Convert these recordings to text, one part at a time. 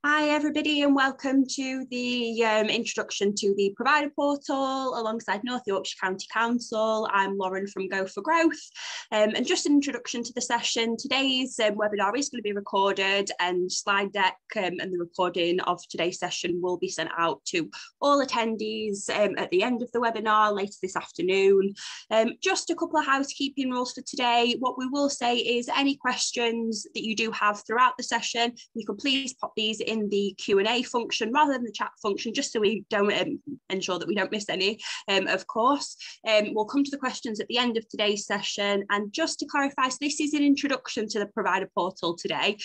Hi everybody and welcome to the introduction to the provider portal alongside North Yorkshire County Council. I'm Lauren from Go for Growth and just an introduction to the session. Today's webinar is going to be recorded and slide deck and the recording of today's session will be sent out to all attendees at the end of the webinar later this afternoon. Just a couple of housekeeping rules for today. What we will say is any questions that you do have throughout the session, you can please pop these in the Q&A function rather than the chat function, just so we don't ensure that we don't miss any, of course. We'll come to the questions at the end of today's session. And just to clarify, so this is an introduction to the provider portal today.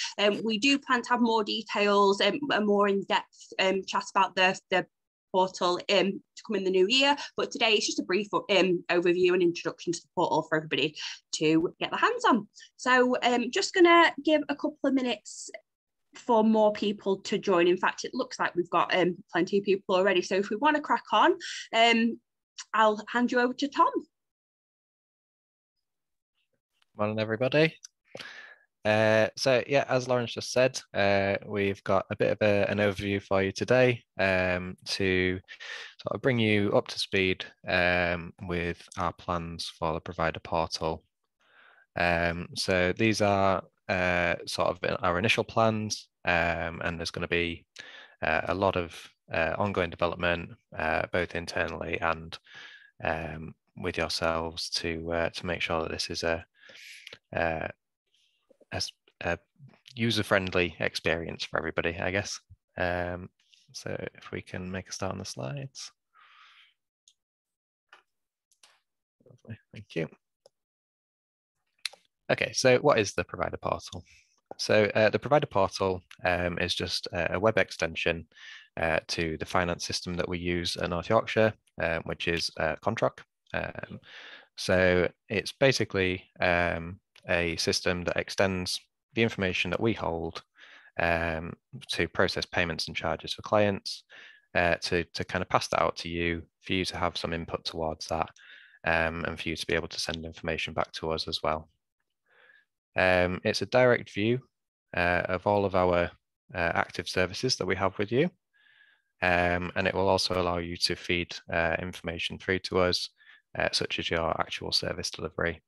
We do plan to have more details and a more in-depth chat about the portal to come in the new year, but today it's just a brief overview and introduction to the portal for everybody to get their hands on. So just gonna give a couple of minutes for more people to join. In fact, it looks like we've got plenty of people already, so if we want to crack on, I'll hand you over to Tom. Morning everybody. So yeah, as Lauren's just said, we've got a bit of an overview for you today to sort of bring you up to speed with our plans for the provider portal. So these are sort of our initial plans, and there's going to be a lot of ongoing development, both internally and with yourselves to make sure that this is a user-friendly experience for everybody, I guess. So if we can make a start on the slides. Lovely, thank you. Okay, so what is the provider portal? So the provider portal is just a web extension to the finance system that we use in North Yorkshire, which is Contract. So it's basically a system that extends the information that we hold to process payments and charges for clients, to kind of pass that out to you, for you to have some input towards that, and for you to be able to send information back to us as well. It's a direct view of all of our active services that we have with you, and it will also allow you to feed information through to us, such as your actual service delivery.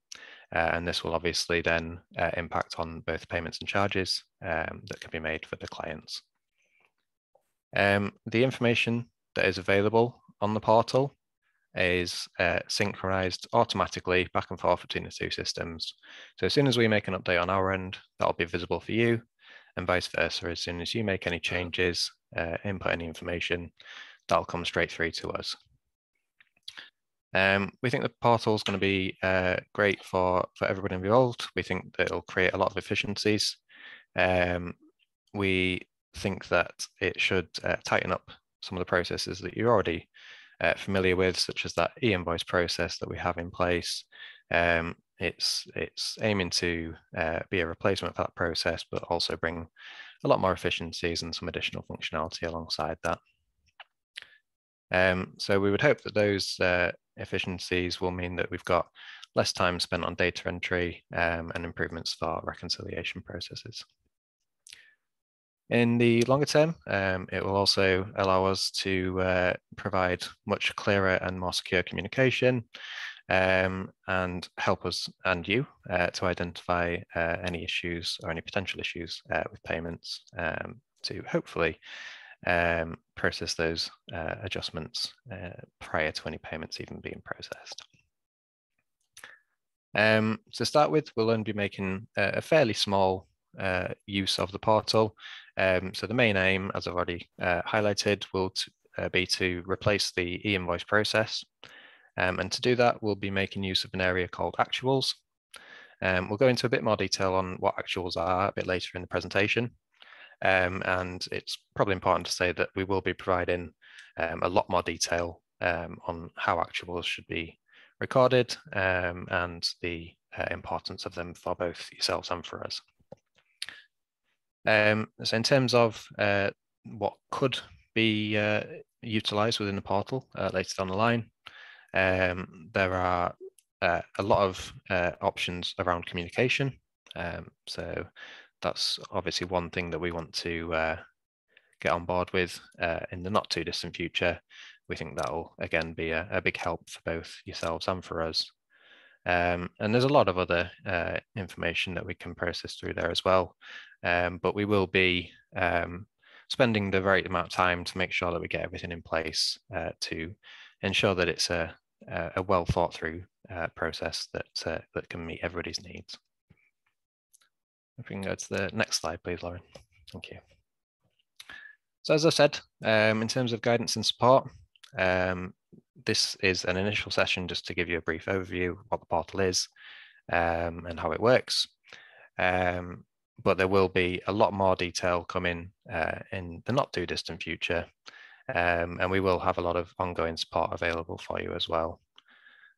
And this will obviously then impact on both payments and charges that can be made for the clients. The information that is available on the portal is synchronized automatically back and forth between the two systems. So as soon as we make an update on our end, that'll be visible for you, and vice versa. As soon as you make any changes, input any information, that'll come straight through to us. We think the portal is going to be great for everybody involved. We think that it'll create a lot of efficiencies. We think that it should tighten up some of the processes that you're already familiar with, such as that e-invoice process that we have in place. It's aiming to be a replacement for that process, but also bring a lot more efficiencies and some additional functionality alongside that. So we would hope that those efficiencies will mean that we've got less time spent on data entry and improvements for reconciliation processes. In the longer term, it will also allow us to provide much clearer and more secure communication, and help us and you to identify any issues or any potential issues with payments, to hopefully process those adjustments prior to any payments even being processed. To start with, we'll only be making a fairly small use of the portal. So the main aim, as I've already highlighted, will be to replace the e-invoice process. And to do that, we'll be making use of an area called actuals. We'll go into a bit more detail on what actuals are a bit later in the presentation. And it's probably important to say that we will be providing a lot more detail on how actuals should be recorded, and the importance of them for both yourselves and for us. So in terms of what could be utilised within the portal later down the line, there are a lot of options around communication. So that's obviously one thing that we want to get on board with in the not too distant future, we think that will again be a big help for both yourselves and for us. And there's a lot of other information that we can process through there as well. But we will be spending the right amount of time to make sure that we get everything in place to ensure that it's a well thought through process that can meet everybody's needs. If we can go to the next slide, please, Lauren. Thank you. So as I said, in terms of guidance and support, this is an initial session just to give you a brief overview of what the portal is and how it works. But there will be a lot more detail coming in the not too distant future. And we will have a lot of ongoing support available for you as well.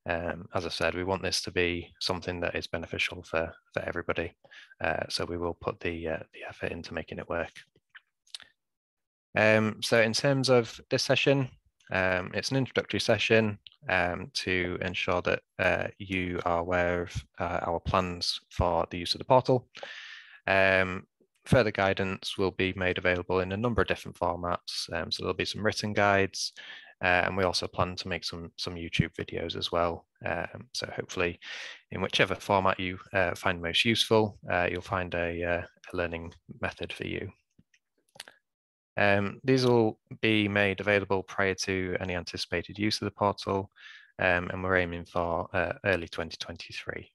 As I said, we want this to be something that is beneficial for everybody. So we will put the effort into making it work. So in terms of this session, it's an introductory session to ensure that you are aware of our plans for the use of the portal. Further guidance will be made available in a number of different formats. So there'll be some written guides, and we also plan to make some YouTube videos as well. So hopefully in whichever format you find most useful, you'll find a learning method for you. These will be made available prior to any anticipated use of the portal, and we're aiming for early 2023.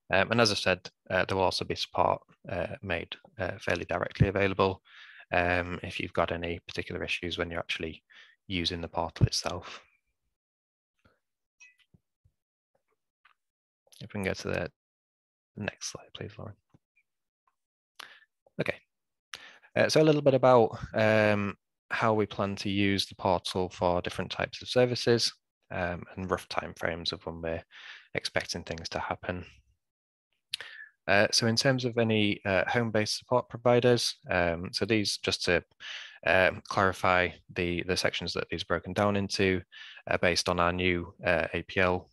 And as I said, there will also be support made fairly directly available if you've got any particular issues when you're actually using the portal itself. If we can go to the next slide, please, Lauren. Okay. So a little bit about how we plan to use the portal for different types of services and rough timeframes of when we're expecting things to happen. So in terms of any home-based support providers, so these, just to clarify the sections that these are broken down into, based on our new APL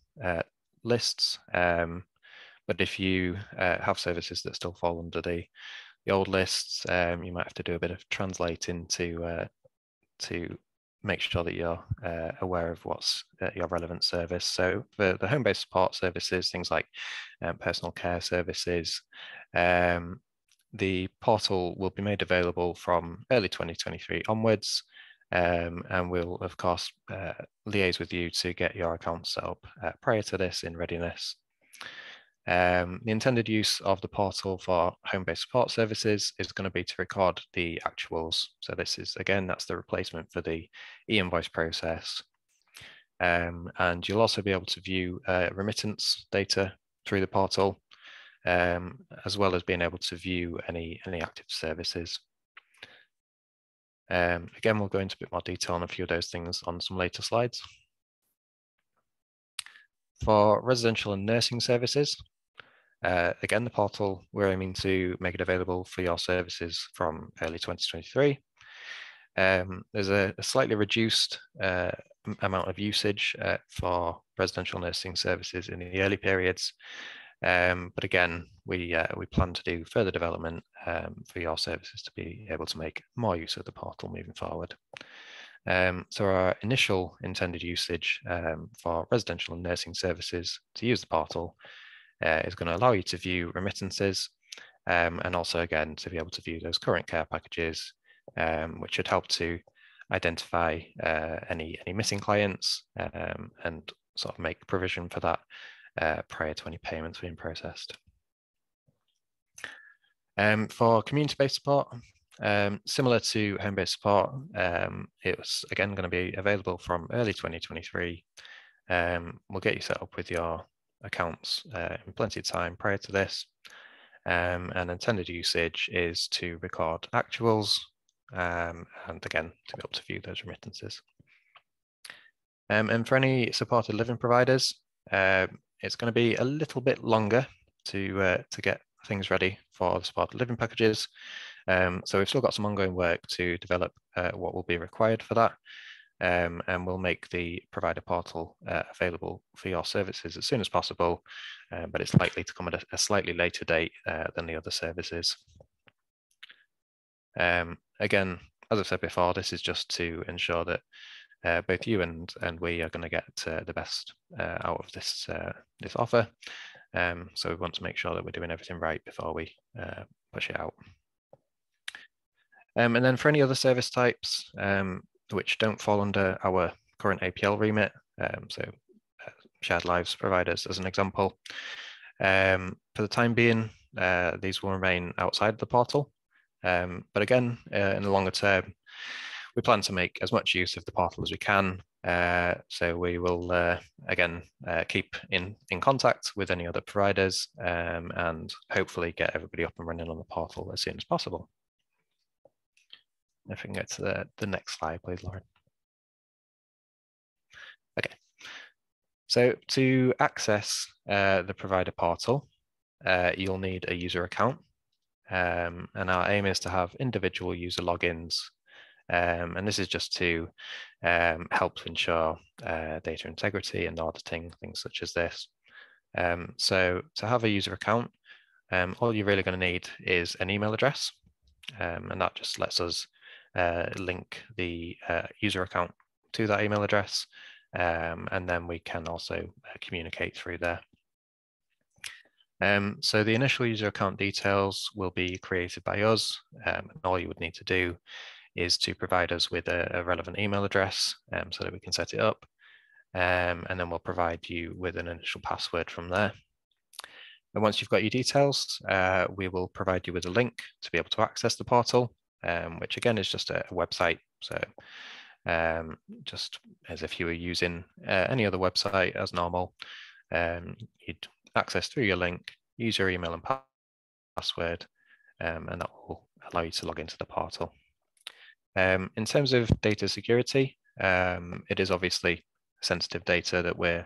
lists. But if you have services that still fall under the old lists, you might have to do a bit of translating to make sure that you're aware of what's your relevant service. So for the home-based support services, things like personal care services, the portal will be made available from early 2023 onwards, and we'll of course liaise with you to get your account set up prior to this in readiness. The intended use of the portal for home-based support services is going to be to record the actuals. So this is, again, that's the replacement for the e-invoice process. And you'll also be able to view remittance data through the portal, as well as being able to view any active services. Again, we'll go into a bit more detail on a few of those things on some later slides. For residential and nursing services, again, the portal, we're aiming to make it available for your services from early 2023. There's a slightly reduced amount of usage for residential nursing services in the early periods. But again, we plan to do further development for your services to be able to make more use of the portal moving forward. So our initial intended usage for residential and nursing services to use the portal is going to allow you to view remittances and also, again, to be able to view those current care packages, which should help to identify any missing clients and sort of make provision for that prior to any payments being processed. For community-based support, similar to home-based support, it's again going to be available from early 2023. We'll get you set up with your accounts in plenty of time prior to this. And intended usage is to record actuals and again, to be able to view those remittances. And for any supported living providers, it's going to be a little bit longer to get things ready for the supported living packages. So we've still got some ongoing work to develop what will be required for that. And we'll make the provider portal available for your services as soon as possible, but it's likely to come at a slightly later date than the other services. again, as I've said before, this is just to ensure that both you and we are going to get the best out of this this offer. So we want to make sure that we're doing everything right before we push it out. And then for any other service types which don't fall under our current APL remit, so shared lives providers as an example, for the time being, these will remain outside the portal. But again, in the longer term, we plan to make as much use of the portal as we can. So we will, again, keep in contact with any other providers and hopefully get everybody up and running on the portal as soon as possible. If we can get to the next slide, please, Lauren. Okay. So to access the provider portal, you'll need a user account. And our aim is to have individual user logins. And this is just to help to ensure data integrity and auditing, things such as this. So to have a user account, all you're really going to need is an email address. And that just lets us link the user account to that email address. And then we can also communicate through there. So the initial user account details will be created by us. And all you would need to do is to provide us with a relevant email address so that we can set it up. And then we'll provide you with an initial password from there. And once you've got your details, we will provide you with a link to be able to access the portal, which again is just a website. So just as if you were using any other website as normal, you'd access through your link, use your email and password, and that will allow you to log into the portal. In terms of data security, it is obviously sensitive data that we're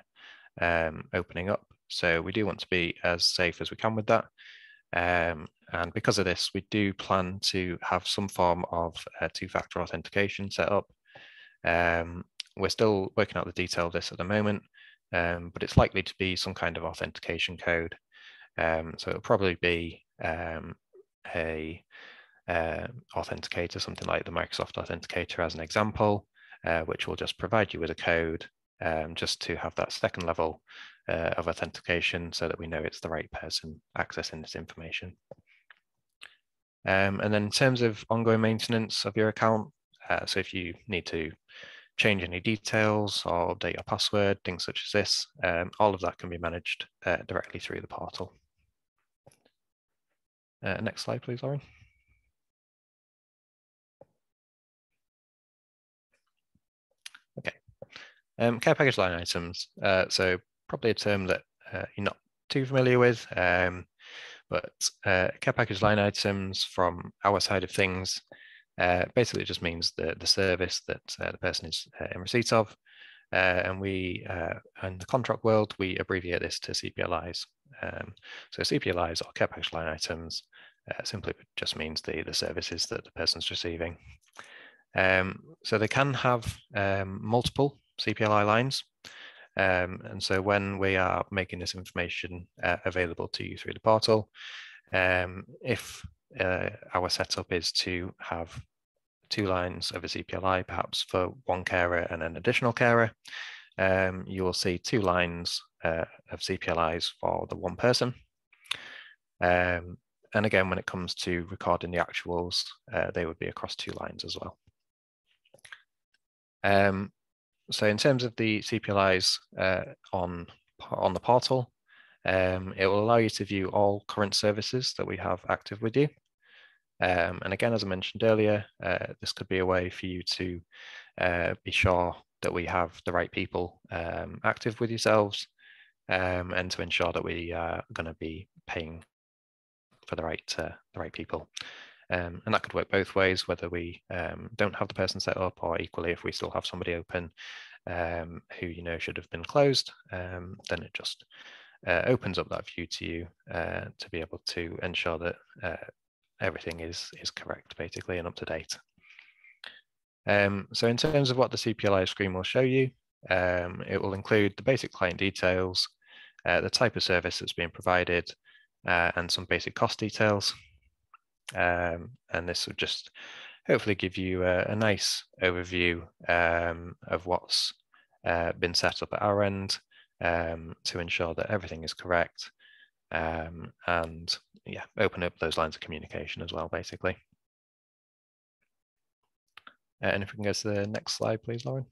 opening up. So we do want to be as safe as we can with that. And because of this, we do plan to have some form of two-factor authentication set up. We're still working out the detail of this at the moment, but it's likely to be some kind of authentication code. So it'll probably be a authenticator, something like the Microsoft Authenticator as an example, which will just provide you with a code just to have that second level of authentication so that we know it's the right person accessing this information. And then in terms of ongoing maintenance of your account, so if you need to change any details or update your password, things such as this, all of that can be managed directly through the portal. Next slide, please, Lauren. Okay. Care package line items. So probably a term that you're not too familiar with, but care package line items from our side of things basically just means the service that the person is in receipt of. And we, in the contract world, we abbreviate this to CPLIs. So CPLIs or care package line items simply just means the services that the person's receiving. So they can have multiple CPLI lines. And so when we are making this information available to you through the portal, if our setup is to have 2 lines of a CPLI, perhaps for one carer and an additional carer, you will see 2 lines of CPLIs for the one person. And again, when it comes to recording the actuals, they would be across 2 lines as well. So in terms of the CPLIs on the portal, it will allow you to view all current services that we have active with you. And again, as I mentioned earlier, this could be a way for you to be sure that we have the right people active with yourselves, and to ensure that we are going to be paying for the right people. And that could work both ways, whether we don't have the person set up, or equally if we still have somebody open who you know should have been closed, then it just opens up that view to you to be able to ensure that everything is correct, basically, and up to date. So in terms of what the CPLI screen will show you, it will include the basic client details, the type of service that's being provided, and some basic cost details. And this would just hopefully give you a nice overview of what's been set up at our end to ensure that everything is correct, and yeah, open up those lines of communication as well, basically. And if we can go to the next slide, please, Lauren.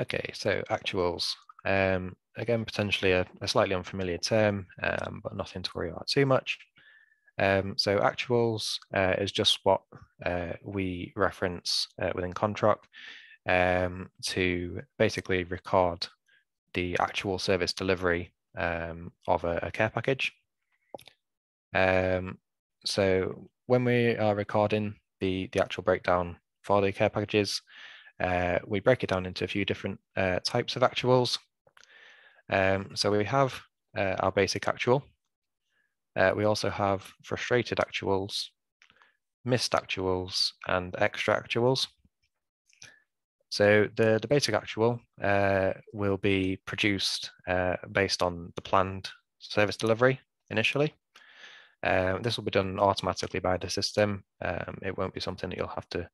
Okay, so actuals. Again, potentially a slightly unfamiliar term, but nothing to worry about too much. So actuals is just what we reference within Contract to basically record the actual service delivery of a care package. So when we are recording the actual breakdown for the care packages, we break it down into a few different types of actuals. So we have our basic actual. We also have frustrated actuals, missed actuals, and extra actuals. So the basic actual will be produced based on the planned service delivery initially. This will be done automatically by the system. It won't be something that you'll have to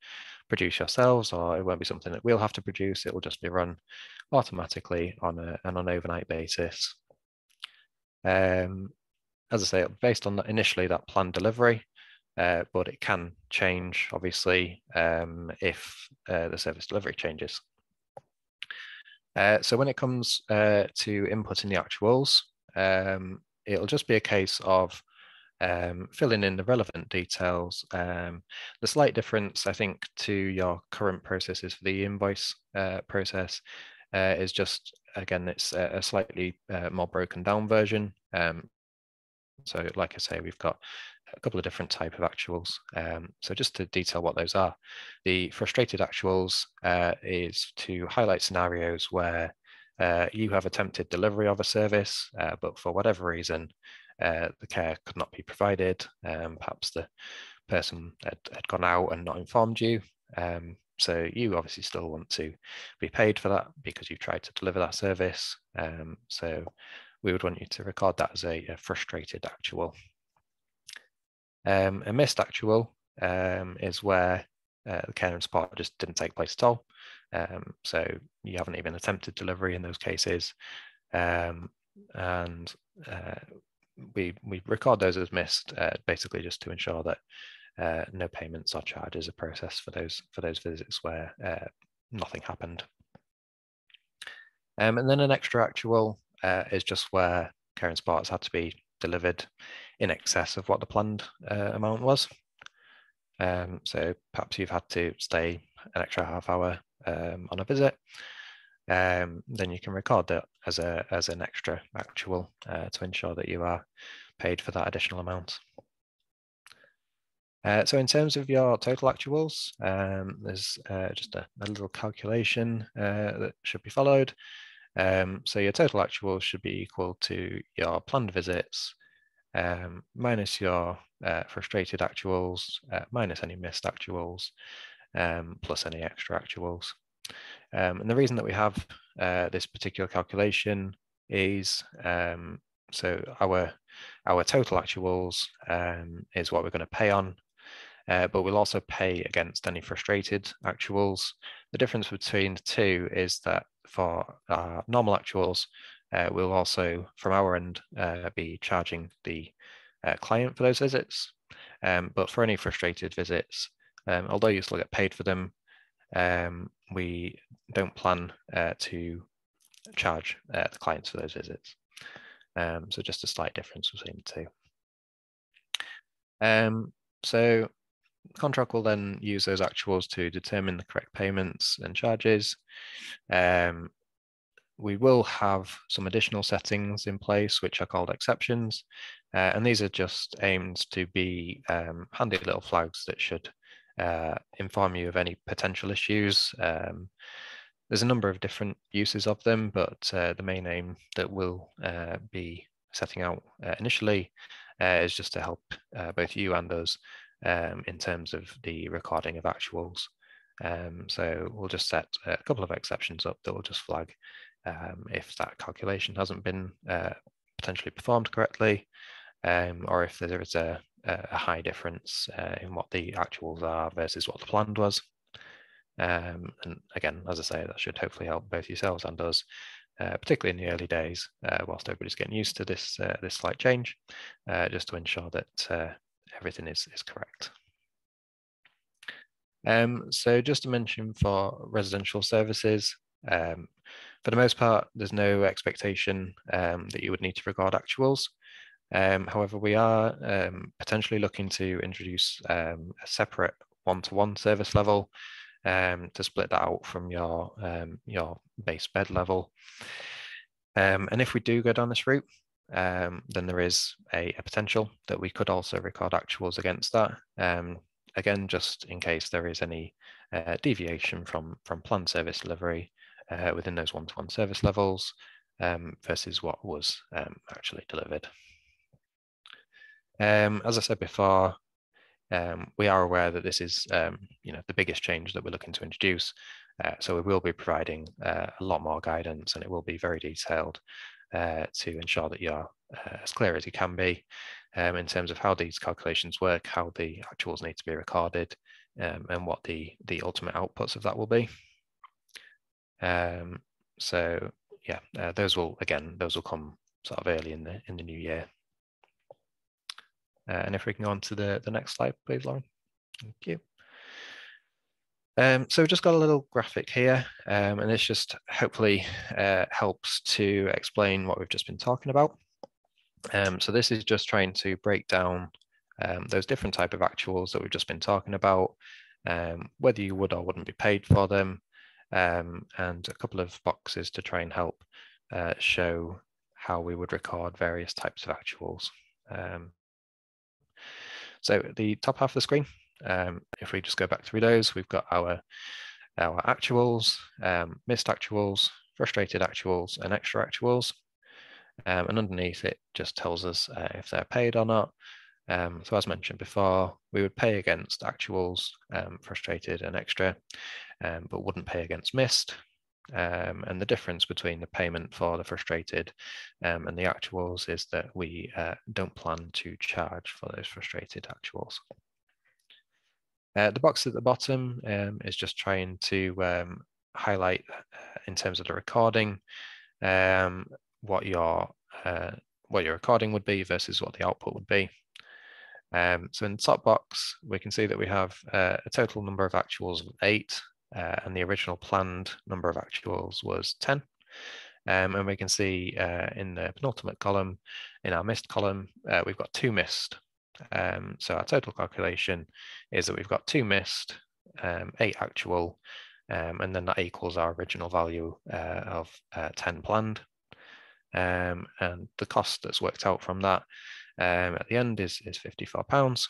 produce yourselves, or it won't be something that we'll have to produce. It will just be run automatically on an overnight basis. As I say, based on initially that planned delivery, but it can change, obviously, if the service delivery changes. So when it comes to inputting the actuals, it'll just be a case of filling in the relevant details. The slight difference, I think, to your current processes for the invoice process is just, again, it's a slightly more broken down version. So like I say, we've got a couple of different type of actuals. So just to detail what those are, the frustrated actuals is to highlight scenarios where you have attempted delivery of a service, but for whatever reason, the care could not be provided. Perhaps the person had gone out and not informed you. So you obviously still want to be paid for that because you've tried to deliver that service. So we would want you to record that as a frustrated actual. A missed actual is where the care and support just didn't take place at all. So you haven't even attempted delivery in those cases. And we record those as missed, basically just to ensure that no payments or charges are processed for those visits where nothing happened. And then an extra actual is just where care and support has had to be delivered in excess of what the planned amount was. So perhaps you've had to stay an extra half hour on a visit. Then you can record that as an extra actual to ensure that you are paid for that additional amount. So in terms of your total actuals, there's just a little calculation that should be followed. So your total actuals should be equal to your planned visits minus your frustrated actuals, minus any missed actuals, plus any extra actuals. And the reason that we have this particular calculation is so our total actuals is what we're going to pay on, but we'll also pay against any frustrated actuals. The difference between the two is that for our normal actuals, we'll also, from our end, be charging the client for those visits. But for any frustrated visits, although you still get paid for them, we don't plan to charge the clients for those visits. So just a slight difference between the two. So Contract will then use those actuals to determine the correct payments and charges. We will have some additional settings in place, which are called exceptions. And these are just aimed to be handy little flags that should inform you of any potential issues. There's a number of different uses of them, but the main aim that we'll be setting out initially is just to help both you and us in terms of the recording of actuals. So we'll just set a couple of exceptions up that will just flag if that calculation hasn't been potentially performed correctly, or if there is a a high difference in what the actuals are versus what the planned was. And again, as I say, that should hopefully help both yourselves and us, particularly in the early days, whilst everybody's getting used to this this slight change, just to ensure that everything is correct. So just to mention for residential services, for the most part, there's no expectation that you would need to record actuals. However, we are potentially looking to introduce a separate one-to-one service level to split that out from your base bed level. And if we do go down this route, then there is a potential that we could also record actuals against that. Again, just in case there is any deviation from planned service delivery within those one-to-one service levels versus what was actually delivered. As I said before, we are aware that this is the biggest change that we're looking to introduce. So we will be providing a lot more guidance, and it will be very detailed to ensure that you're as clear as you can be in terms of how these calculations work, how the actuals need to be recorded, and what the ultimate outputs of that will be. So yeah, those will come sort of early in the new year. And if we can go on to the next slide, please, Lauren. Thank you. So we've just got a little graphic here, and this just hopefully helps to explain what we've just been talking about. So this is just trying to break down those different type of actuals that we've just been talking about, whether you would or wouldn't be paid for them, and a couple of boxes to try and help show how we would record various types of actuals. So at the top half of the screen, if we just go back through those, we've got our actuals, missed actuals, frustrated actuals, and extra actuals. And underneath it just tells us if they're paid or not. So as mentioned before, we would pay against actuals, frustrated and extra, but wouldn't pay against missed. And the difference between the payment for the frustrated and the actuals is that we don't plan to charge for those frustrated actuals. The box at the bottom is just trying to highlight in terms of the recording what your recording would be versus what the output would be. So in the top box, we can see that we have a total number of actuals of 8, and the original planned number of actuals was 10. And we can see in the penultimate column, in our missed column, we've got 2 missed. So our total calculation is that we've got 2 missed, 8 actual, and then that equals our original value of 10 planned. And the cost that's worked out from that at the end is £54.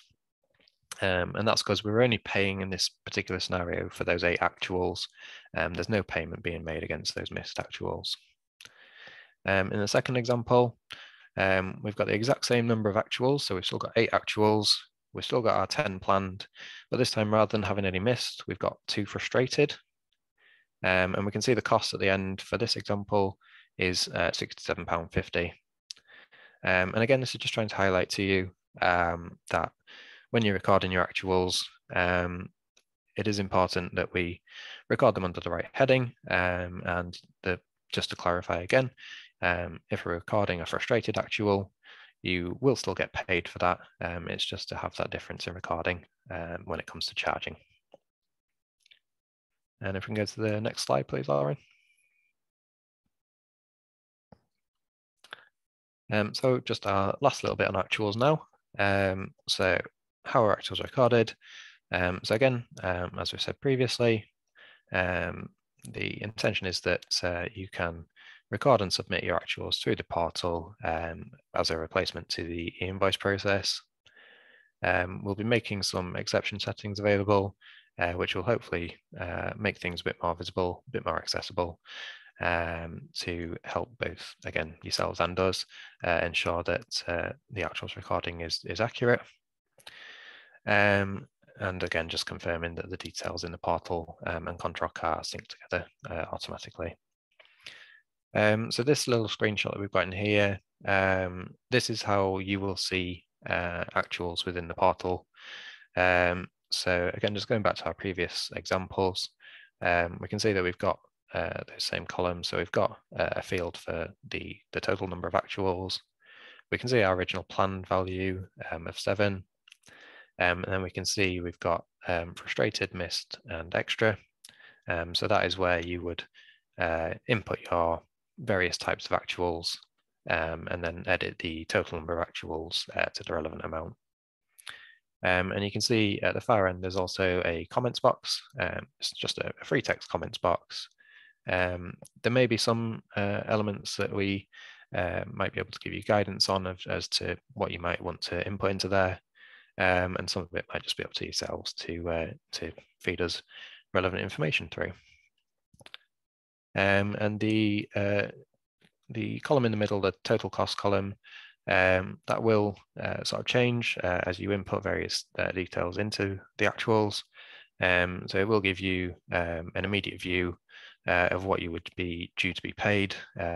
And that's because we're only paying in this particular scenario for those 8 actuals. There's no payment being made against those missed actuals. In the second example, we've got the exact same number of actuals. So we've still got 8 actuals. We've still got our 10 planned, but this time rather than having any missed, we've got 2 frustrated. And we can see the cost at the end for this example is £67.50. And again, this is just trying to highlight to you that when you're recording your actuals, it is important that we record them under the right heading. And just to clarify again, if we're recording a frustrated actual, you will still get paid for that. It's just to have that difference in recording when it comes to charging. And if we can go to the next slide, please, Lauren. So just our last little bit on actuals now. So how are actuals recorded? So again, as we said previously, the intention is that you can record and submit your actuals through the portal as a replacement to the invoice process. We'll be making some exception settings available, which will hopefully make things a bit more visible, a bit more accessible, to help both, again, yourselves and us ensure that the actuals recording is accurate. And again, just confirming that the details in the portal and contract are synced together automatically. So this little screenshot that we've got in here, this is how you will see actuals within the portal. So again, just going back to our previous examples, we can see that we've got those same columns. So we've got a field for the total number of actuals. We can see our original planned value of 7. And then we can see we've got frustrated, missed, and extra. So that is where you would input your various types of actuals and then edit the total number of actuals to the relevant amount. And you can see at the far end, there's also a comments box. It's just a free text comments box. There may be some elements that we might be able to give you guidance on as to what you might want to input into there. And some of it might just be up to yourselves to feed us relevant information through. And the column in the middle, the total cost column, that will sort of change as you input various details into the actuals. So it will give you an immediate view of what you would be due to be paid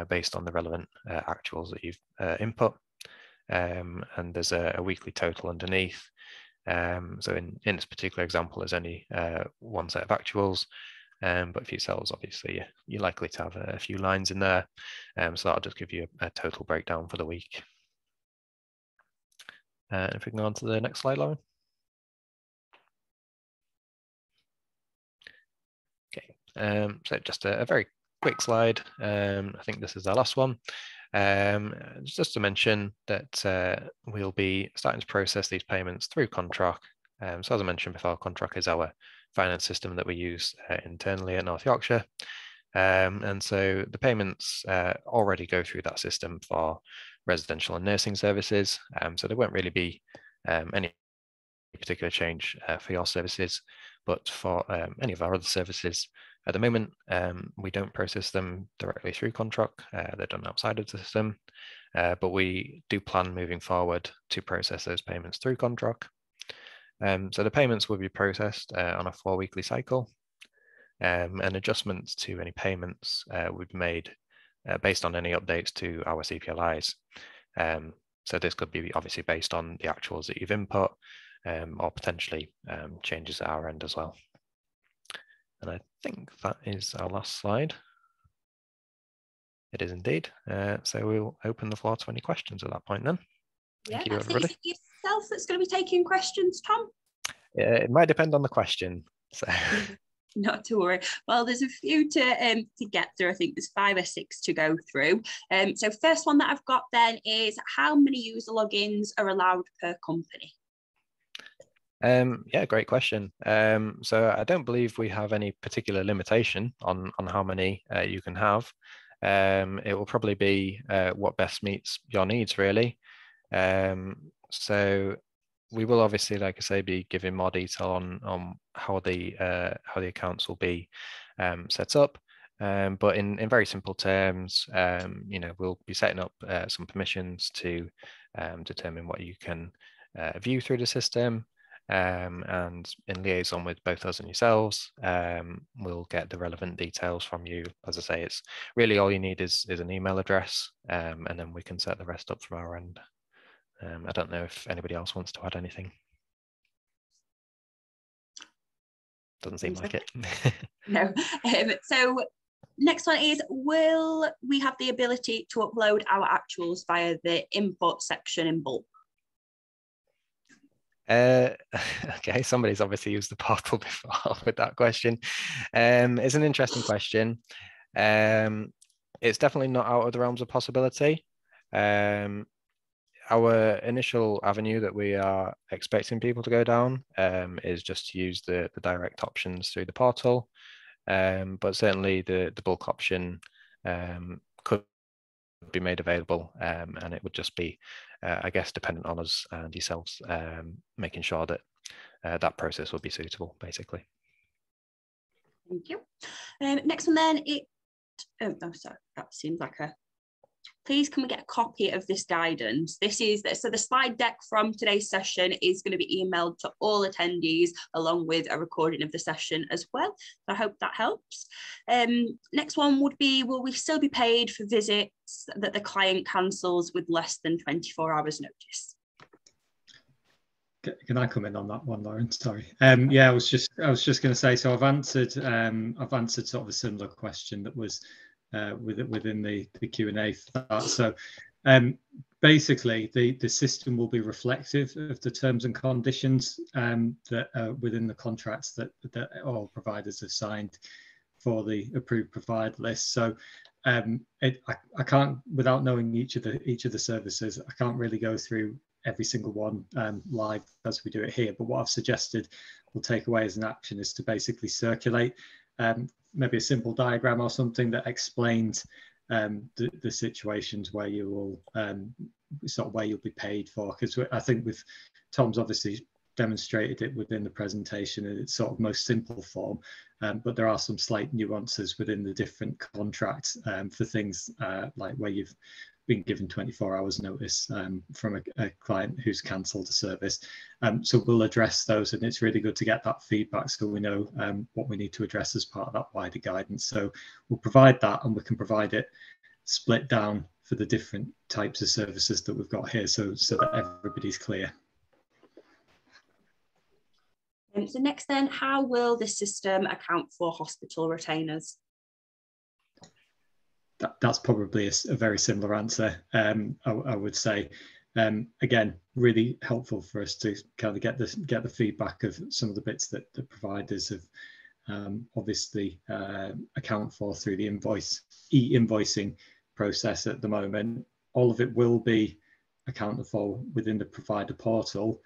based on the relevant actuals that you've input. And there's a weekly total underneath. So in this particular example, there's only one set of actuals. But for yourselves, obviously, you're likely to have a few lines in there. So that'll just give you a total breakdown for the week. If we can go on to the next slide, Lauren. Okay, so just a very quick slide. I think this is our last one. Just to mention that we'll be starting to process these payments through Contract. So as I mentioned before, Contract is our finance system that we use internally at North Yorkshire. And so the payments already go through that system for residential and nursing services. So there won't really be any particular change for your services, but for any of our other services, at the moment, we don't process them directly through Contract. They're done outside of the system, but we do plan moving forward to process those payments through Contract. So the payments will be processed on a 4-weekly cycle, and adjustments to any payments will be made based on any updates to our CPLIs. So this could be obviously based on the actuals that you've input, or potentially changes at our end as well. And I think that is our last slide. It is indeed. So we'll open the floor to any questions at that point then. Thank you, everybody. Is it yourself that's going to be taking questions, Tom? It might depend on the question. So. Not to worry. Well, there's a few to get through. I think there's 5 or 6 to go through. So first one that I've got then is, how many user logins are allowed per company? Yeah, great question. So I don't believe we have any particular limitation on how many you can have. It will probably be what best meets your needs, really. So we will obviously, like I say, be giving more detail on how the accounts will be set up. But in very simple terms, you know, we'll be setting up some permissions to determine what you can view through the system. And in liaison with both us and yourselves, we'll get the relevant details from you. As I say, it's really all you need is an email address, and then we can set the rest up from our end. I don't know if anybody else wants to add anything. Doesn't seem like it. No. So next one is, will we have the ability to upload our actuals via the input section in bulk? Okay, somebody's obviously used the portal before with that question. It's an interesting question. It's definitely not out of the realms of possibility. Our initial avenue that we are expecting people to go down is just to use the direct options through the portal. But certainly the bulk option could be made available, and it would just be, I guess, dependent on us and yourselves making sure that that process will be suitable, basically. Thank you. Next one then, sorry, that seems like a, please can we get a copy of this guidance? This is, so the slide deck from today's session is going to be emailed to all attendees along with a recording of the session as well. So I hope that helps. Next one would be, will we still be paid for visits that the client cancels with less than 24 hours notice? Can I come in on that one, Lauren? Sorry. Yeah, I was just going to say. So I've answered sort of a similar question that was within the Q&A for that. So basically, the system will be reflective of the terms and conditions that are within the contracts that all providers have signed for the approved provider list. So I can't, without knowing each of the services, I can't really go through every single one live as we do it here. But what I've suggested we'll take away as an action is to basically circulate maybe a simple diagram or something that explains the situations where you will sort of where you'll be paid for. Because I think with Tom's obviously demonstrated it within the presentation in its sort of most simple form, but there are some slight nuances within the different contracts for things like where you've been given 24 hours notice from a client who's cancelled a service. So we'll address those, and it's really good to get that feedback so we know what we need to address as part of that wider guidance. So we'll provide that, and we can provide it split down for the different types of services that we've got here, so that everybody's clear. So next then, how will this system account for hospital retainers? That's probably a very similar answer, I would say. Again, really helpful for us to kind of get the feedback of some of the bits that the providers have obviously account for through the e-invoicing process at the moment. All of it will be accounted for within the provider portal,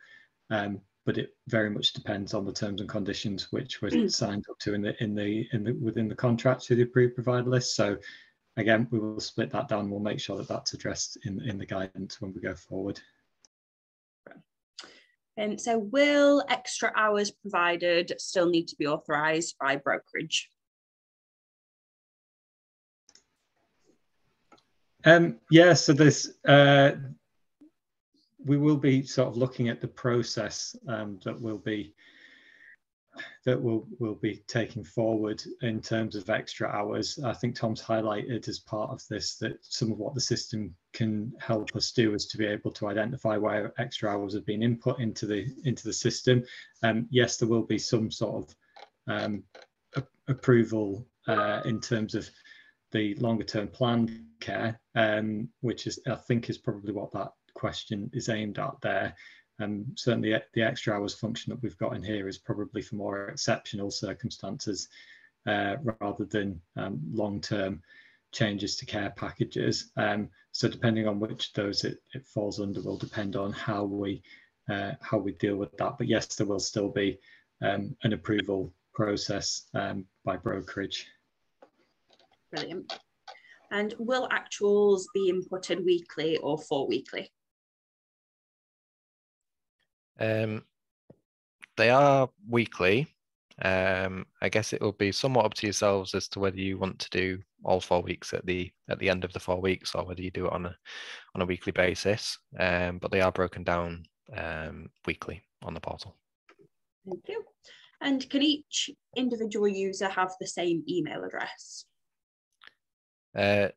but it very much depends on the terms and conditions which were signed up to within the contract to the approved provider list. So again, we will split that down. We'll make sure that that's addressed in the guidance when we go forward. So will extra hours provided still need to be authorised by brokerage? Yeah, so there's we will be sort of looking at the process that we'll be taking forward in terms of extra hours. I think Tom's highlighted as part of this that some of what the system can help us do is to be able to identify where extra hours have been input into the system. Yes, there will be some sort of approval in terms of the longer term planned care, which is, I think, is probably what that question is aimed at there. Certainly the extra hours function that we've got in here is probably for more exceptional circumstances rather than long-term changes to care packages. So depending on which of those it falls under will depend on how we deal with that. But yes, there will still be an approval process by brokerage. Brilliant. And will actuals be inputted weekly or four-weekly? They are weekly. I guess it will be somewhat up to yourselves as to whether you want to do all 4 weeks at the end of the 4 weeks, or whether you do it on a weekly basis. But they are broken down weekly on the portal. Thank you. And can each individual user have the same email address?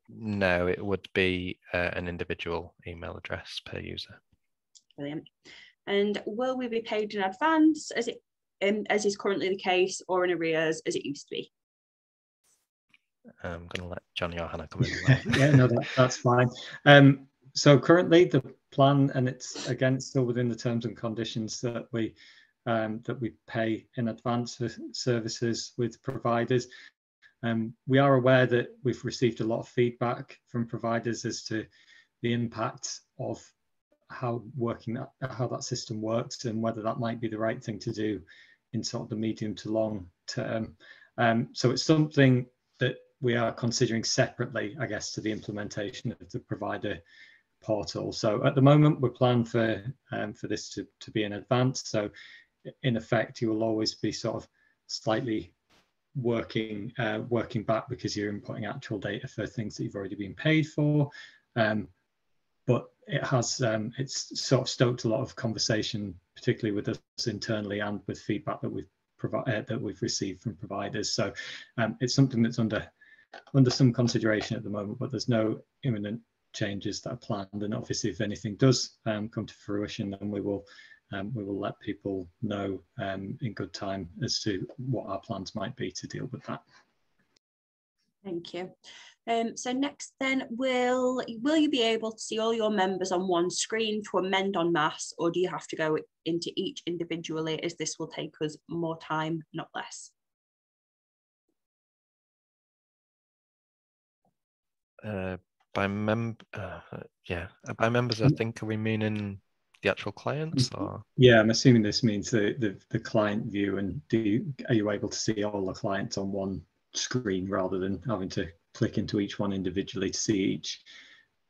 No, it would be an individual email address per user. Brilliant. And will we be paid in advance as is currently the case, or in arrears as it used to be? I'm going to let Johnny or Hannah come in. Yeah, no, that's fine. So currently the plan, and it's again still within the terms and conditions that we pay in advance for services with providers. We are aware that we've received a lot of feedback from providers as to the impact of how that system works, and whether that might be the right thing to do in sort of the medium to long term. So it's something that we are considering separately, I guess, to the implementation of the provider portal. So at the moment, we're planning for this to be in advance. So in effect, you will always be sort of slightly working back because you're inputting actual data for things that you've already been paid for. But it has it's sort of stoked a lot of conversation, particularly with us internally and with feedback that we've received from providers. So it's something that's under some consideration at the moment, but there's no imminent changes that are planned. And obviously, if anything does come to fruition, then we will we will let people know in good time as to what our plans might be to deal with that. Thank you. So next then, will you be able to see all your members on one screen to amend en masse, or do you have to go into each individually, as this will take us more time, not less? By members, I think, are we meaning the actual clients? Or? Yeah, I'm assuming this means the client view, and are you able to see all the clients on one screen rather than having to click into each one individually to see each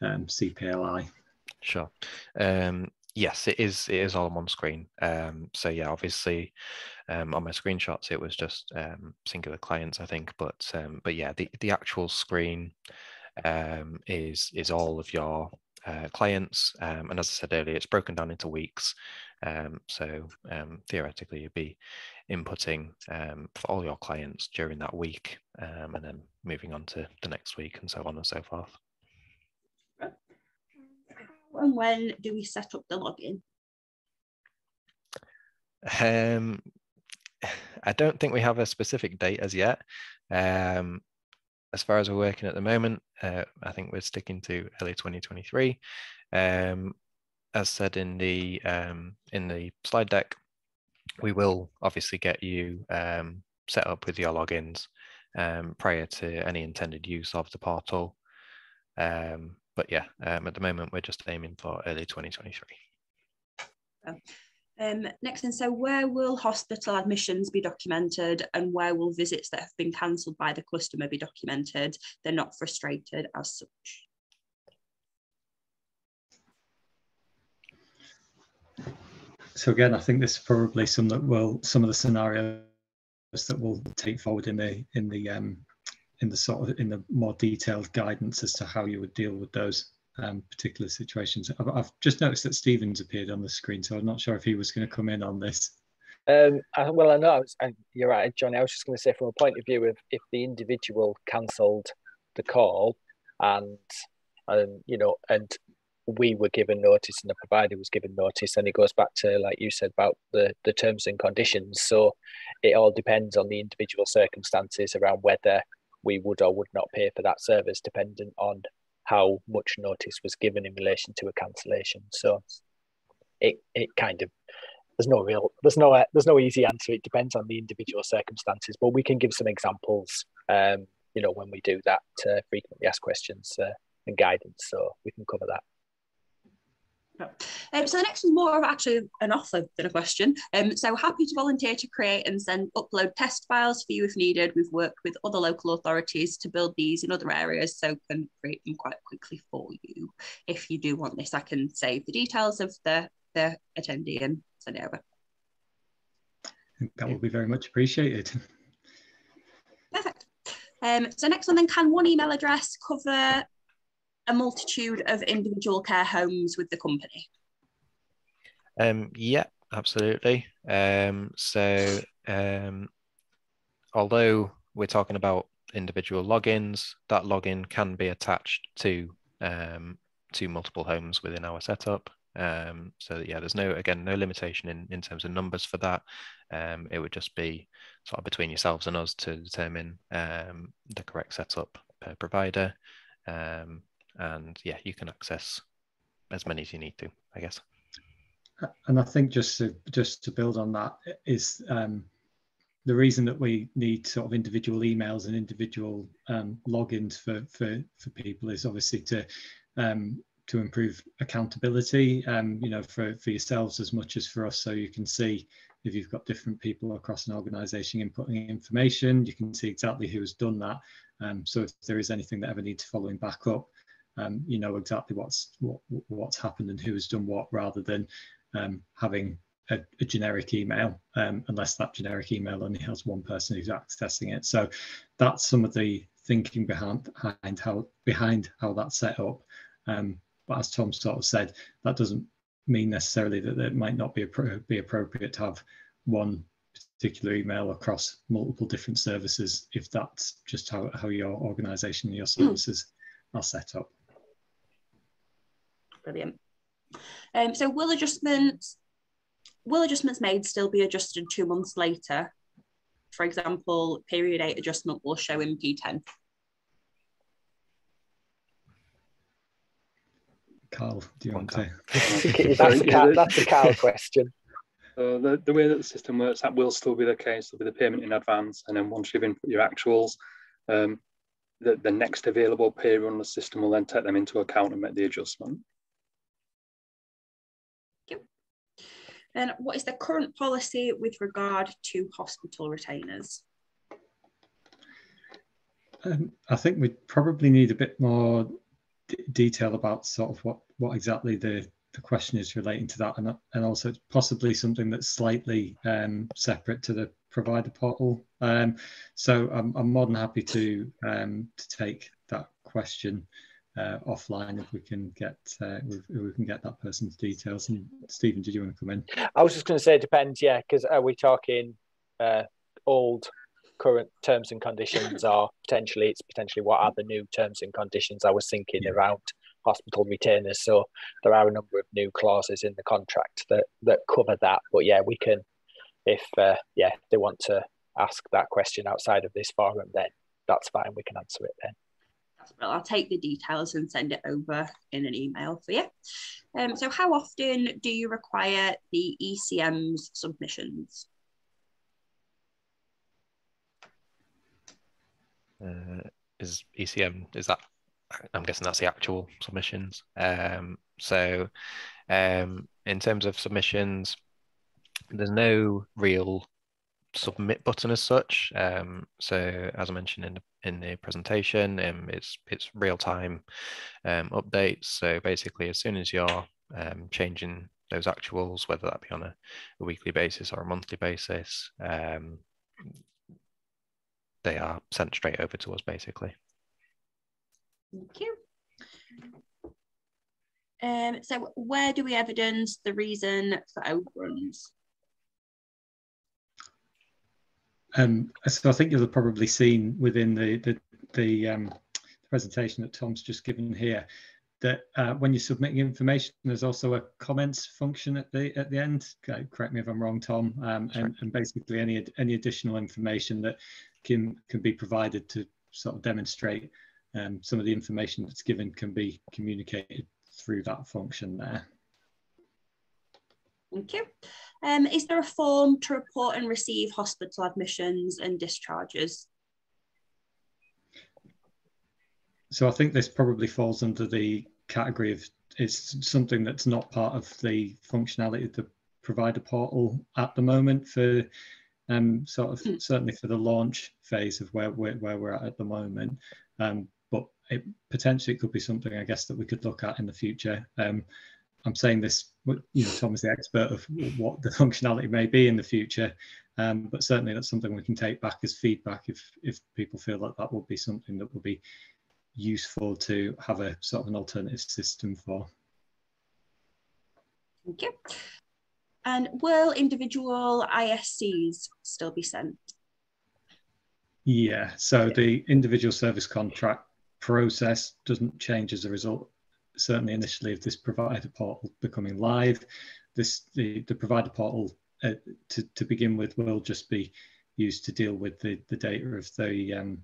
CPLI? Sure. Yes, it is all on one screen. So yeah, obviously on my screenshots it was just singular clients, I think, but yeah, the actual screen is all of your clients, and as I said earlier, it's broken down into weeks. So theoretically, you'd be inputting for all your clients during that week, and then moving on to the next week, and so on and so forth. And when do we set up the login? I don't think we have a specific date as yet. As far as we're working at the moment, I think we're sticking to early 2023. As said in the slide deck, we will obviously get you set up with your logins prior to any intended use of the portal. But yeah, at the moment, we're just aiming for early 2023. Next thing, so where will hospital admissions be documented, and where will visits that have been cancelled by the customer be documented? They're not frustrated as such. So again, I think this is probably some of the scenarios that we'll take forward in the more detailed guidance as to how you would deal with those particular situations. I've just noticed that Stephen's appeared on the screen, so I'm not sure if he was going to come in on this. Well, I know you're right, Johnny. I was just going to say, from a point of view of if the individual cancelled the call, and we were given notice and the provider was given notice, and it goes back to, like you said, about the terms and conditions. So it all depends on the individual circumstances around whether we would or would not pay for that service, dependent on how much notice was given in relation to a cancellation. So it kind of, there's no easy answer. It depends on the individual circumstances, but we can give some examples when we do that frequently asked questions and guidance, so we can cover that. So the next is more of actually an offer than a question. So happy to volunteer to create and upload test files for you if needed. We've worked with other local authorities to build these in other areas, so can create them quite quickly for you. If you do want this, I can save the details of the attendee and send it over. That will be very much appreciated. Perfect. So next one then, can one email address cover a multitude of individual care homes with the company? Yeah, absolutely. Although we're talking about individual logins, that login can be attached to multiple homes within our setup. So yeah, there's no limitation in terms of numbers for that. It would just be sort of between yourselves and us to determine the correct setup per provider. And yeah, you can access as many as you need to, I guess. And I think just to build on that is the reason that we need sort of individual emails and individual logins for people is obviously to improve accountability, for yourselves as much as for us, so you can see if you've got different people across an organisation inputting information, you can see exactly who has done that. So if there is anything that ever needs following back up, you know exactly what's happened and who has done what, rather than having a generic email, unless that generic email only has one person who's accessing it. So that's some of the thinking behind how that's set up. But as Tom sort of said, that doesn't mean necessarily that it might not be appropriate to have one particular email across multiple different services, if that's just how your organisation and your services are set up. Brilliant. So will adjustments will adjustments made still be adjusted 2 months later? For example, period 8 adjustment will show in P10. Carl, do you want to? That's a Carl question. The way that the system works, that will still be the case. There'll be the payment in advance, and then once you've input your actuals, the next available period on the system will then take them into account and make the adjustment. Thank you. And what is the current policy with regard to hospital retainers? I think we probably need a bit more detail about sort of what exactly the question is relating to that, and also possibly something that's slightly separate to the provider portal. So I'm more than happy to take that question offline if we can get that person's details. And Stephen, did you want to come in? I was just going to say it depends, yeah, because are we talking old current terms and conditions, or potentially what are the new terms and conditions? I was thinking around hospital retainers, so there are a number of new clauses in the contract that cover that. But yeah, we can, if they want to ask that question outside of this forum, then that's fine, we can answer it then. That's brilliant. I'll take the details and send it over in an email for you. So how often do you require the ECM's submissions? Is ECM, is that, I'm guessing that's the actual submissions. So in terms of submissions, there's no real submit button as such. So as I mentioned in the presentation, it's real-time updates. So basically, as soon as you're changing those actuals, whether that be on a weekly basis or a monthly basis, they are sent straight over to us, basically. Thank you. So where do we evidence the reason for overruns? So I think you'll have probably seen within the presentation that Tom's just given here that when you're submitting information, there's also a comments function at the end. Correct me if I'm wrong, Tom. And basically any additional information that can be provided to sort of demonstrate some of the information that's given can be communicated through that function there. Thank you. Is there a form to report and receive hospital admissions and discharges? So I think this probably falls under the category of it's something that's not part of the functionality of the provider portal at the moment for sort of certainly for the launch phase of where we're at the moment. But potentially it could be something, I guess, that we could look at in the future. I'm saying this, Tom is the expert of what the functionality may be in the future, but certainly that's something we can take back as feedback if people feel that that would be something that would be useful to have a sort of an alternative system for. Thank you. And will individual ISCs still be sent? Yeah, so the individual service contract process doesn't change as a result, certainly initially, of this provider portal becoming live. The provider portal to begin with will just be used to deal with the data of the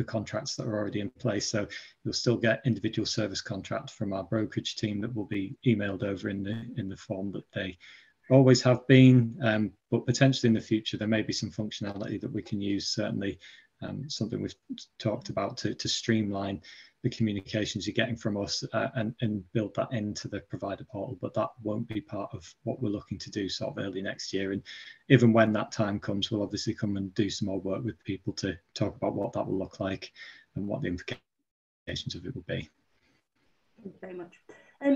contracts that are already in place. So you'll still get individual service contracts from our brokerage team that will be emailed over in the form that they always have been, but potentially in the future there may be some functionality that we can use, certainly something we've talked about to streamline the communications you're getting from us and build that into the provider portal, but that won't be part of what we're looking to do sort of early next year. And even when that time comes, we'll obviously come and do some more work with people to talk about what that will look like and what the implications of it will be. Thank you very much.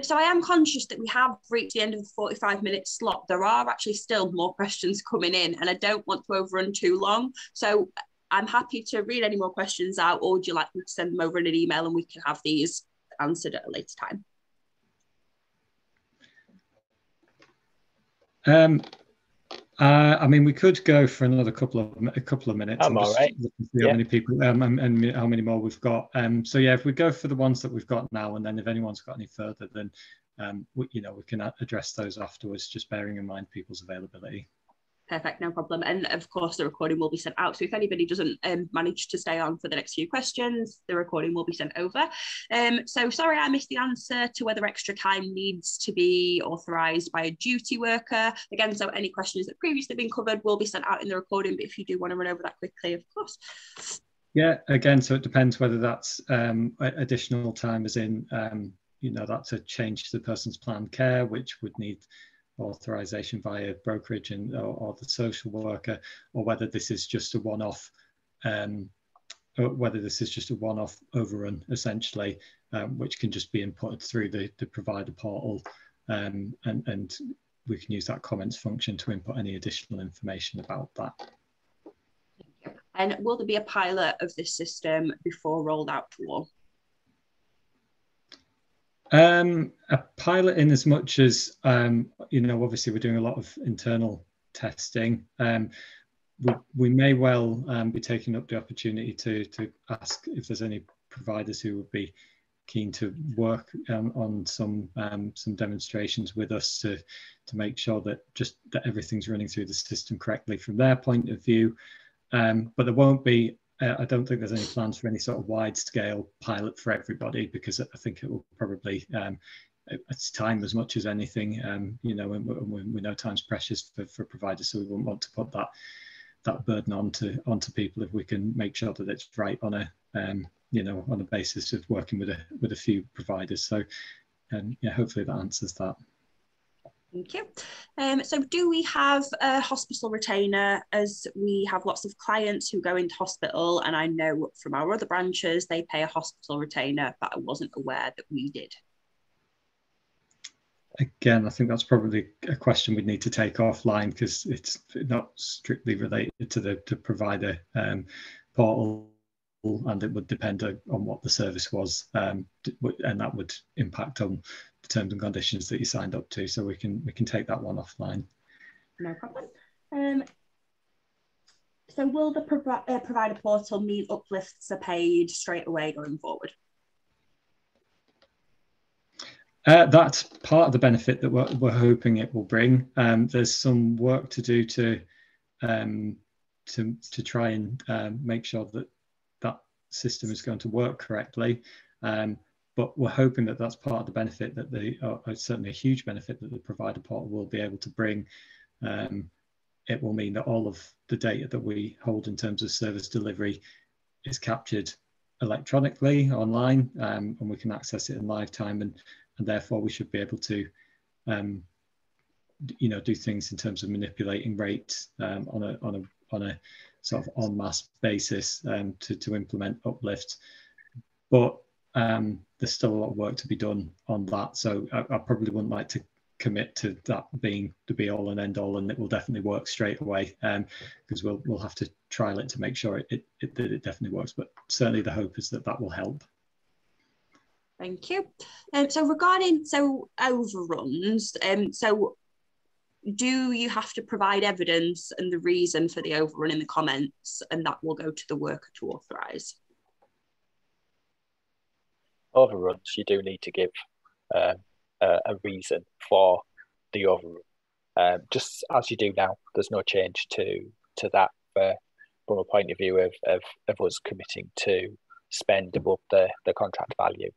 So I am conscious that we have reached the end of the 45-minute slot. There are actually still more questions coming in, and I don't want to overrun too long. So I'm happy to read any more questions out, or would you like me to send them over in an email and we can have these answered at a later time? I mean, we could go for another couple of minutes. I'm all right. How many people and how many more we've got. So yeah, if we go for the ones that we've got now, and then if anyone's got any further, then we can address those afterwards, just bearing in mind people's availability. Perfect, no problem. And of course, the recording will be sent out. So if anybody doesn't manage to stay on for the next few questions, the recording will be sent over. So sorry, I missed the answer to whether extra time needs to be authorised by a duty worker. Again, so any questions that previously been covered will be sent out in the recording. But if you do want to run over that quickly, of course. Yeah, again, so it depends whether that's additional time as in, that's a change to the person's planned care, which would need authorization via brokerage or the social worker, or whether this is just a one-off overrun essentially, which can just be inputted through the provider portal, and we can use that comments function to input any additional information about that. And will there be a pilot of this system before rolled out to all? A pilot, in as much as obviously we're doing a lot of internal testing. We may well be taking up the opportunity to ask if there's any providers who would be keen to work on some demonstrations with us to make sure that everything's running through the system correctly from their point of view. But there won't be. I don't think there's any plans for any sort of wide-scale pilot for everybody, because I think it will probably, it's time as much as anything, we know time's precious for providers, so we wouldn't want to put that burden onto people if we can make sure that it's right on a basis of working with a few providers. So hopefully that answers that. Thank you. So do we have a hospital retainer, as we have lots of clients who go into hospital, and I know from our other branches they pay a hospital retainer, but I wasn't aware that we did. Again, I think that's probably a question we'd need to take offline, because it's not strictly related to the provider portal, and it would depend on what the service was, and that would impact on the terms and conditions that you signed up to. So we can take that one offline. No problem. So will the provider portal mean uplifts are paid straight away going forward? That's part of the benefit that we're hoping it will bring. There's some work to do to try and make sure that system is going to work correctly, but we're hoping that that's part of the benefit that certainly a huge benefit that the provider portal will be able to bring. It will mean that all of the data that we hold in terms of service delivery is captured electronically online, and we can access it in live time, and therefore we should be able to do things in terms of manipulating rates on a sort of en masse basis to implement uplift. But there's still a lot of work to be done on that. So I probably wouldn't like to commit to that being the be all and end all, and it will definitely work straight away, because we'll have to trial it to make sure it definitely works. But certainly the hope is that will help. Thank you. So regarding overruns, so do you have to provide evidence and the reason for the overrun in the comments, and that will go to the worker to authorise? Overruns, you do need to give a reason for the overrun, just as you do now. There's no change to that from a point of view of us committing to spend above the contract value.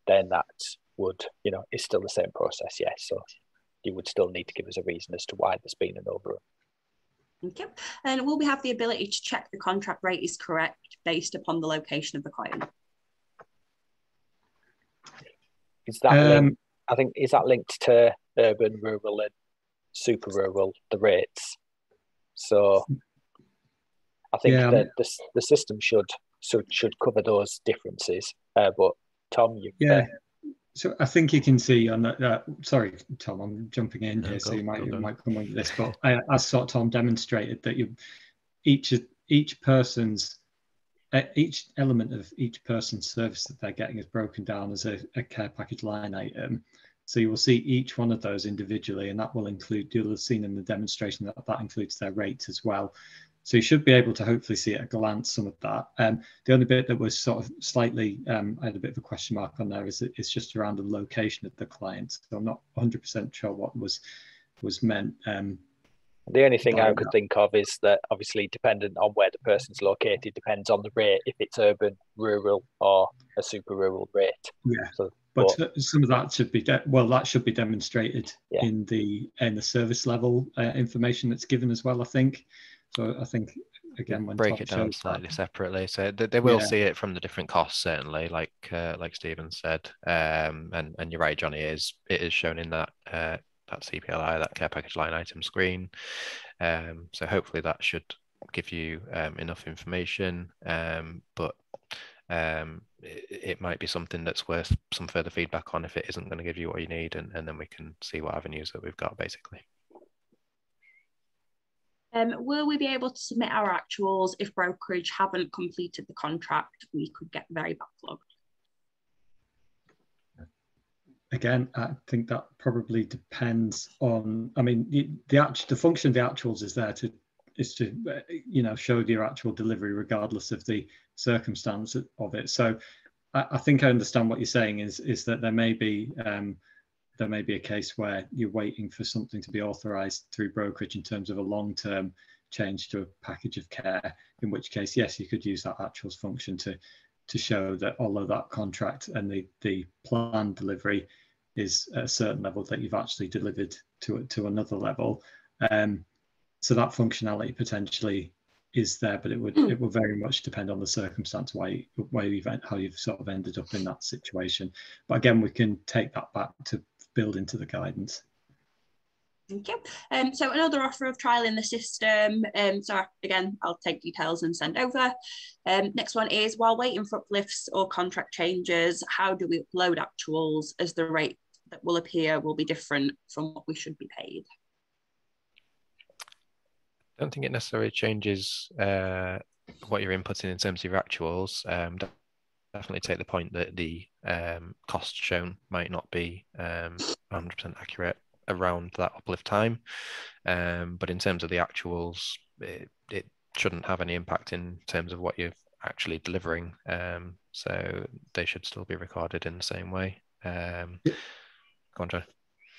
Then that would, is still the same process, yes. So you would still need to give us a reason as to why there's been an overrun. Okay. And will we have the ability to check the contract rate is correct based upon the location of the client? Is that I think, is that linked to urban, rural and super rural, the rates? So I think that the system should cover those differences. But Tom, so I think you can see on that. Sorry, Tom, I'm jumping in here, so you might come on to this. But as sort of Tom demonstrated, that each person's each element of each person's service that they're getting is broken down as a care package line item. So you will see each one of those individually, and that will include, you'll have seen in the demonstration that includes their rates as well. So you should be able to hopefully see at a glance some of that. The only bit that was sort of slightly, I had a bit of a question mark on there, is it's just around the location of the client. So I'm not 100% sure what was meant. The only thing I could think of is that obviously dependent on where the person's located depends on the rate, if it's urban, rural, or a super rural rate. Yeah. So, but some of that should be that should be demonstrated in the service level information that's given as well, I think. So I think again, when break it down slightly separately, so they will see it from the different costs, certainly, like Stephen said, and you're right, Johnny, it is shown in that that CPLI, that care package line item screen. So hopefully that should give you enough information, but it might be something that's worth some further feedback on if it isn't going to give you what you need, and then we can see what avenues that we've got, basically. Will we be able to submit our actuals if brokerage haven't completed the contract? We could get very backlogged. Again, I think that probably depends on, I mean, the function of the actuals is there to show your actual delivery regardless of the circumstance of it. So I think I understand what you're saying is that there may be a case where you're waiting for something to be authorised through brokerage in terms of a long-term change to a package of care, in which case, yes, you could use that actuals function to show that although that contract and the planned delivery is at a certain level, that you've actually delivered to another level. So that functionality potentially is there, but it will very much depend on the circumstance how you've sort of ended up in that situation. But again, we can take that back to build into the guidance. Thank you. So another offer of trial in the system. So again, I'll take details and send over. Next one is, while waiting for uplifts or contract changes, how do we upload actuals as the rate that will appear will be different from what we should be paid? I don't think it necessarily changes what you're inputting in terms of your actuals. Definitely take the point that the cost shown might not be 100% accurate around that uplift time, but in terms of the actuals, it shouldn't have any impact in terms of what you're actually delivering, so they should still be recorded in the same way. Go on, John.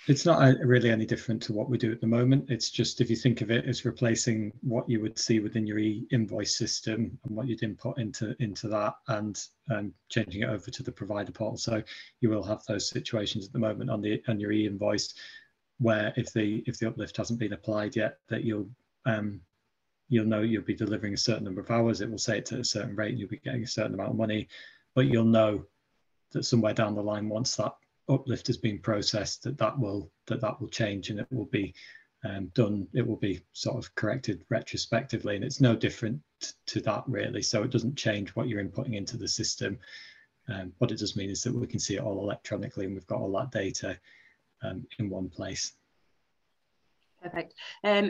It's not really any different to what we do at the moment. It's just, if you think of it as replacing what you would see within your e-invoice system and what you'd input into that, and changing it over to the provider portal. So you will have those situations at the moment on your e-invoice where if the uplift hasn't been applied yet, that you'll know you'll be delivering a certain number of hours. It will say it's at a certain rate and you'll be getting a certain amount of money, but you'll know that somewhere down the line, once that uplift has been processed, that will change, and it will be done. It will be sort of corrected retrospectively, and it's no different to that really. So it doesn't change what you're inputting into the system. What it does mean is that we can see it all electronically, and we've got all that data in one place. Perfect.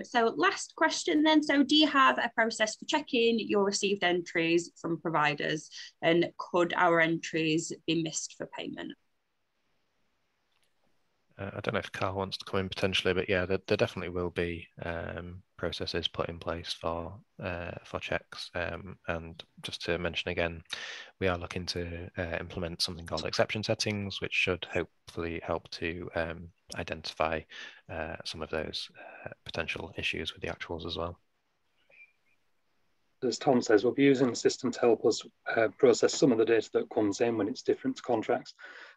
So last question then. So do you have a process for checking your received entries from providers, and could our entries be missed for payment? I don't know if Carl wants to come in potentially, but yeah, there definitely will be processes put in place for checks. And just to mention again, we are looking to implement something called exception settings, which should hopefully help to identify some of those potential issues with the actuals as well. As Tom says, we'll be using the system to help us process some of the data that comes in when it's different to contracts.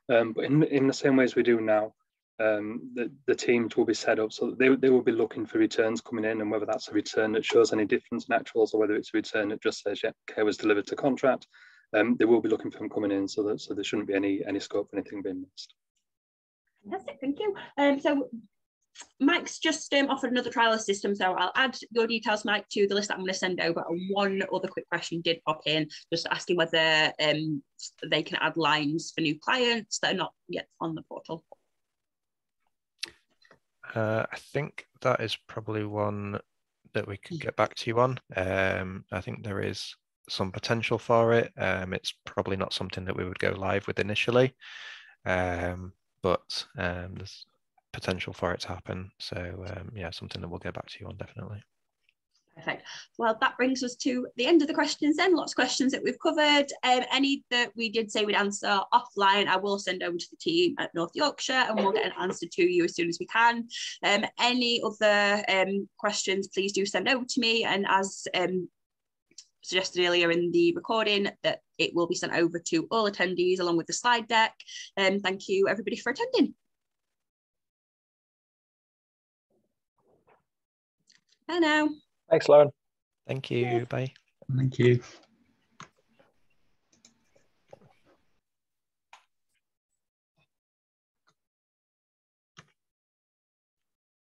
But in the same way as we do now, the teams will be set up so that they will be looking for returns coming in, and whether that's a return that shows any difference in actuals or whether it's a return that just says, yeah, care was delivered to contract, they will be looking for them coming in, so there shouldn't be any scope for anything being missed. Fantastic, thank you. So Mike's just offered another trial system, so I'll add your details, Mike, to the list that I'm going to send over. And one other quick question did pop in, just asking whether they can add lines for new clients that are not yet on the portal. I think that is probably one that we could get back to you on. I think there is some potential for it. It's probably not something that we would go live with initially, but there's potential for it to happen. So yeah, something that we'll get back to you on, definitely. Perfect. Well, that brings us to the end of the questions then. Lots of questions that we've covered. Any that we did say we'd answer offline, I will send over to the team at North Yorkshire and we'll get an answer to you as soon as we can. Any other questions, please do send over to me. And as suggested earlier in the recording, that it will be sent over to all attendees along with the slide deck. Thank you everybody for attending. Bye now. Thanks, Lauren. Thank you. Bye. Thank you.